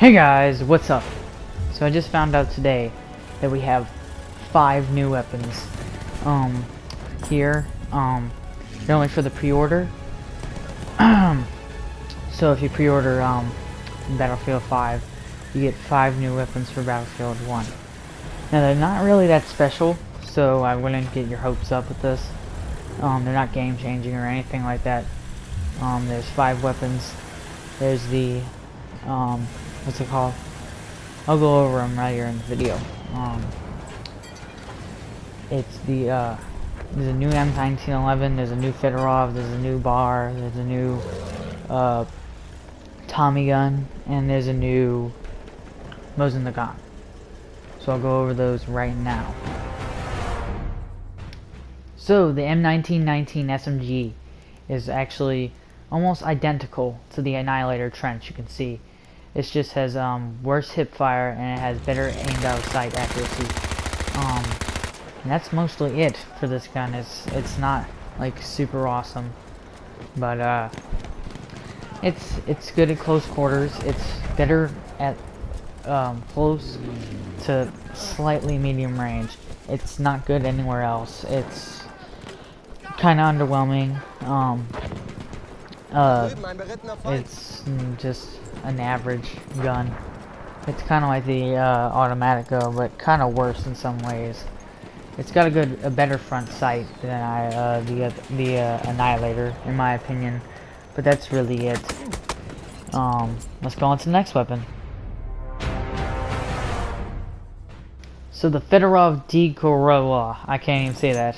Hey guys, what's up? So I just found out today that we have 5 new weapons here. They're only for the pre-order. So if you pre-order Battlefield 5, you get 5 new weapons for Battlefield 1. Now they're not really that special, so I wouldn't get your hopes up with this. They're not game changing or anything like that. There's 5 weapons. There's the what's it called? I'll go over them right here in the video. It's the there's a new M1911, there's a new Fedorov, there's a new bar, there's a new Tommy gun, and there's a new Mosin Nagant. So I'll go over those right now. So the M1919 SMG is actually almost identical to the Annihilator Trench. You can see it just has worse hip fire and it has better aimed out of sight accuracy. And that's mostly it for this gun. It's not like super awesome, but it's good at close quarters. It's better at close to slightly medium range. It's not good anywhere else. It's kind of underwhelming. It's just an average gun. It's kind of like the automatic gun, but kind of worse in some ways. It's got a better front sight than the Annihilator, in my opinion. But that's really it. Let's go on to the next weapon. So the Fedorov Degorowa, I can't even say that.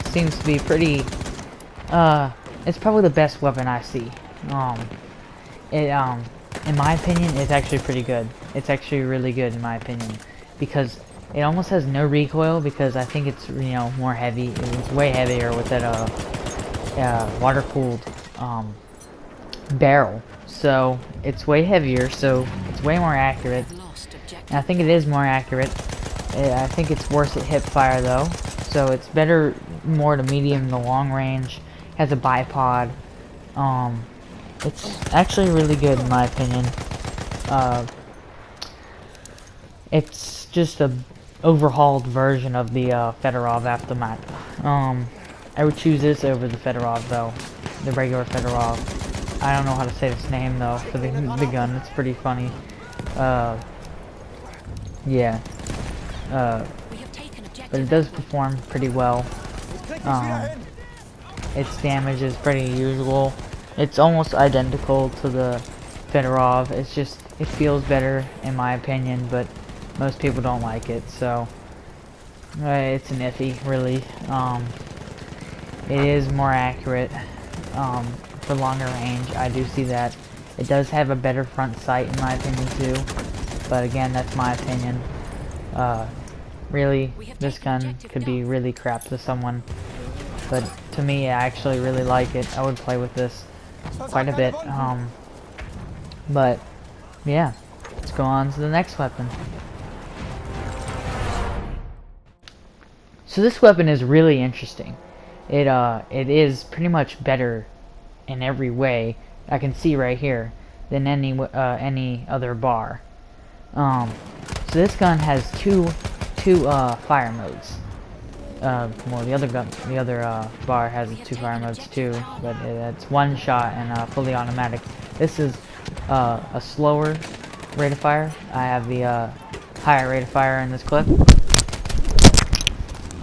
Seems to be pretty. It's probably the best weapon I see. In my opinion, it's actually pretty good. It's actually really good in my opinion, because it almost has no recoil, because I think it's, you know, more heavy. It's way heavier with that water-cooled barrel. So it's way heavier, so it's way more accurate. And I think it is more accurate. I think it's worse at hip fire though. So it's better, more to medium to long range. Has a bipod. It's actually really good in my opinion. It's just a overhauled version of the Fedorov Aftermath. I would choose this over the Fedorov though, the regular Fedorov. I don't know how to say this name though for the gun. It's pretty funny. Yeah. But it does perform pretty well. Its damage is pretty usual. It's almost identical to the Fedorov. It's just, it feels better in my opinion, but most people don't like it, so it's an iffy, really. It is more accurate for longer range. I do see that. It does have a better front sight in my opinion too, but again, that's my opinion. Really, this gun could be really crap to someone, but to me, I actually really like it. I would play with this quite a bit. But yeah, let's go on to the next weapon. So this weapon is really interesting. It is pretty much better in every way I can see right here than any other bar. So this gun has two fire modes. Well, the other bar has 2 fire modes too, but it's one shot and fully automatic. This is a slower rate of fire. I have the higher rate of fire in this clip.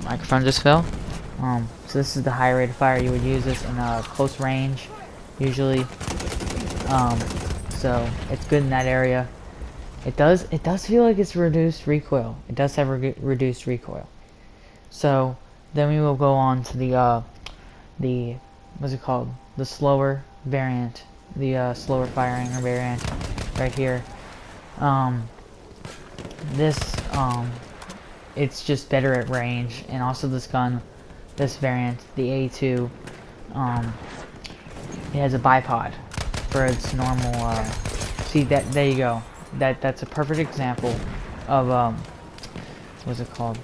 Microphone just fell. So this is the higher rate of fire. You would use this in close range, usually. So it's good in that area. It does feel like it's reduced recoil. It does have reduced recoil. So then we will go on to the what's it called? The slower variant, the slower firing variant, right here. It's just better at range, and also this gun, this variant, the A2, it has a bipod for its normal. See that? There you go. That's a perfect example of what's it called?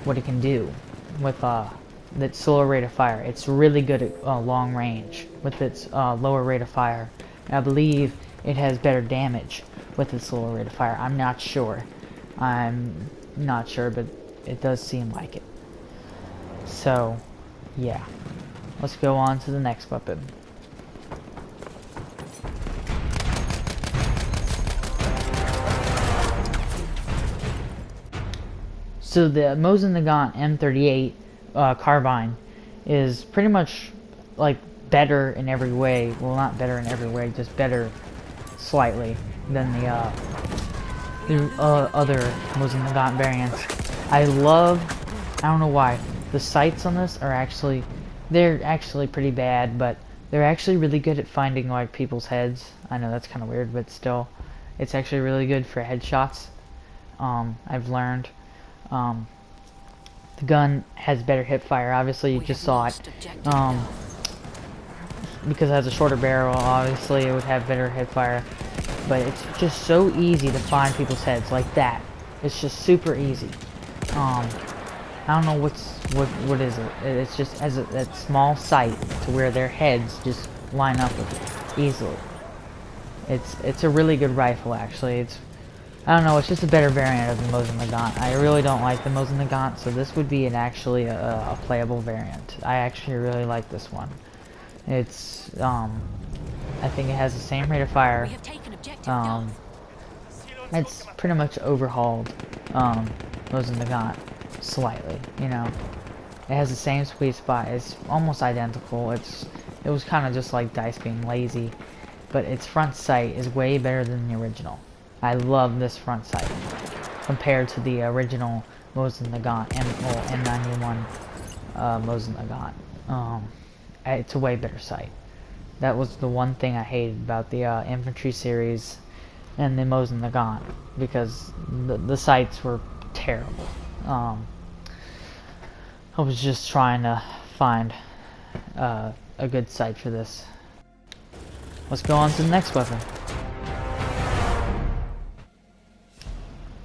What it can do with that slower rate of fire. It's really good at long range with its lower rate of fire. And I believe it has better damage with its lower rate of fire. I'm not sure, but it does seem like it. So yeah, let's go on to the next weapon. So the Mosin Nagant M38 carbine is pretty much like better in every way. Well, not better in every way, just better slightly than the other Mosin Nagant variants. I don't know why, the sights on this are actually, they're actually pretty bad, but they're actually really good at finding like people's heads. I know that's kind of weird, but still, it's actually really good for headshots. I've learned. The gun has better hip fire. Obviously, you just saw it. Because it has a shorter barrel, obviously it would have better hip fire. But it's just so easy to find people's heads like that. It's just super easy. I don't know what is it. It's just as that small sight to where their heads just line up with it easily. It's a really good rifle actually. I don't know, it's just a better variant of the Mosin Nagant. I really don't like the Mosin Nagant, so this would be actually a playable variant. I actually really like this one. It's, I think it has the same rate of fire. It's pretty much overhauled, Mosin Nagant slightly, you know. It has the same sweet spot. It's almost identical. It was kind of just like DICE being lazy, but its front sight is way better than the original. I love this front sight compared to the original Mosin Nagant M91 Mosin Nagant. It's a way better sight. That was the one thing I hated about the infantry series and the Mosin Nagant, because the sights were terrible. I was just trying to find a good sight for this. Let's go on to the next weapon.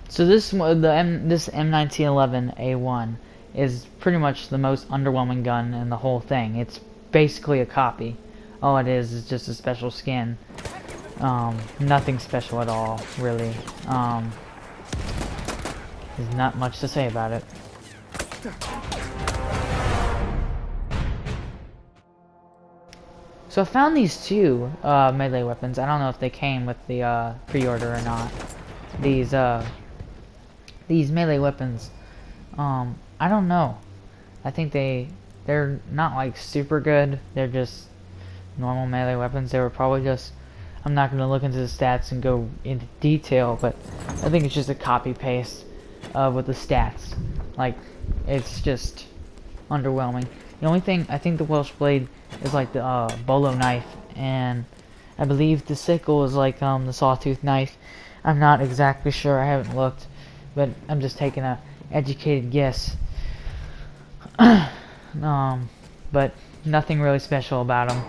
So this M1911A1 is pretty much the most underwhelming gun in the whole thing. It's basically a copy. All it is just a special skin. Nothing special at all, really. There's not much to say about it. So I found these two melee weapons. I don't know if they came with the pre-order or not. These melee weapons, I don't know. I think they're not like super good. They're just normal melee weapons. They were probably just, I'm not going to look into the stats and go into detail, but I think it's just a copy paste with the stats. Like, it's just underwhelming. The only thing, I think the Welsh Blade is like the bolo knife, and I believe the sickle is like the sawtooth knife. I'm not exactly sure, I haven't looked, but I'm just taking a educated guess. But nothing really special about them.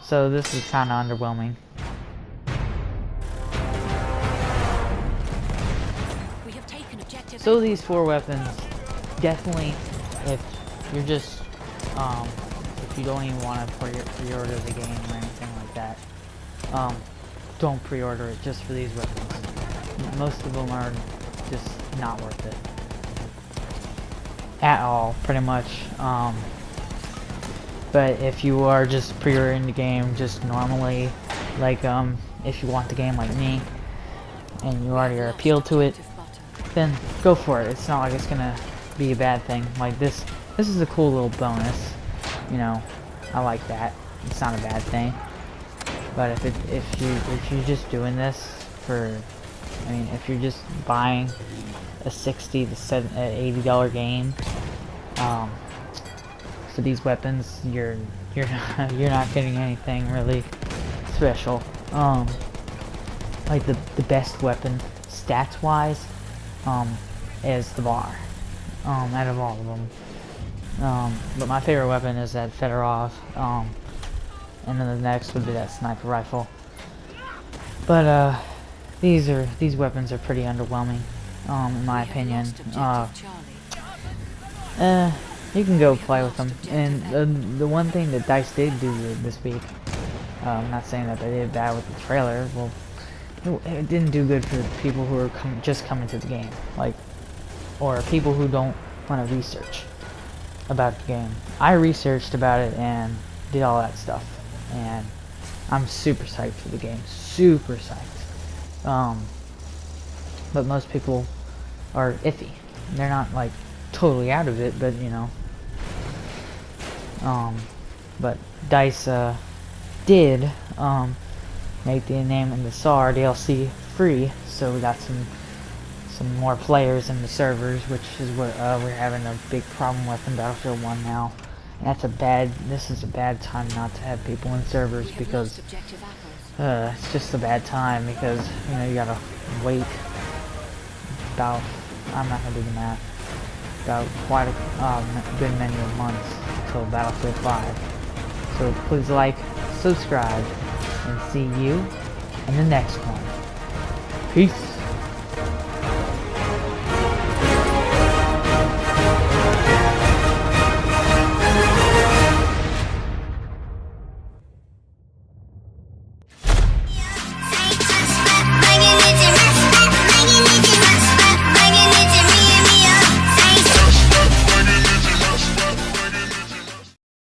So this is kind of underwhelming. So these four weapons, definitely, if you're just, if you don't even want to pre-order the game or anything like that, don't pre-order it just for these weapons. Most of them are just not worth it at all, pretty much. But if you are just pre-ordering the game just normally, like if you want the game like me and you already are appealed to it, then go for it. It's not like it's gonna be a bad thing. Like this is a cool little bonus, you know. I like that. It's not a bad thing. But if you're just doing this for, I mean, if you're just buying a $60 to $80 game for these weapons, you're not getting anything really special. Like the best weapon stats wise is the bar out of all of them. But my favorite weapon is that Fedorov, and then the next would be that sniper rifle. But these weapons are pretty underwhelming, in my opinion. You can go play with them. And the one thing that DICE did do this week, I'm not saying that they did bad with the trailer. Well, it didn't do good for people who are just coming to the game, like, or people who don't want to research about the game. I researched about it and did all that stuff, and I'm super psyched for the game, super psyched. But most people are iffy. They're not like totally out of it, but you know. But DICE did make the name in the SAR DLC free, so we got some more players in the servers, which is what we're having a big problem with in Battlefield 1 now. And this is a bad time not to have people in servers, because it's just a bad time, because you know you gotta wait about, I'm not gonna do the math, about quite a good many months until Battlefield 5. So please like, subscribe, and see you in the next one. Peace.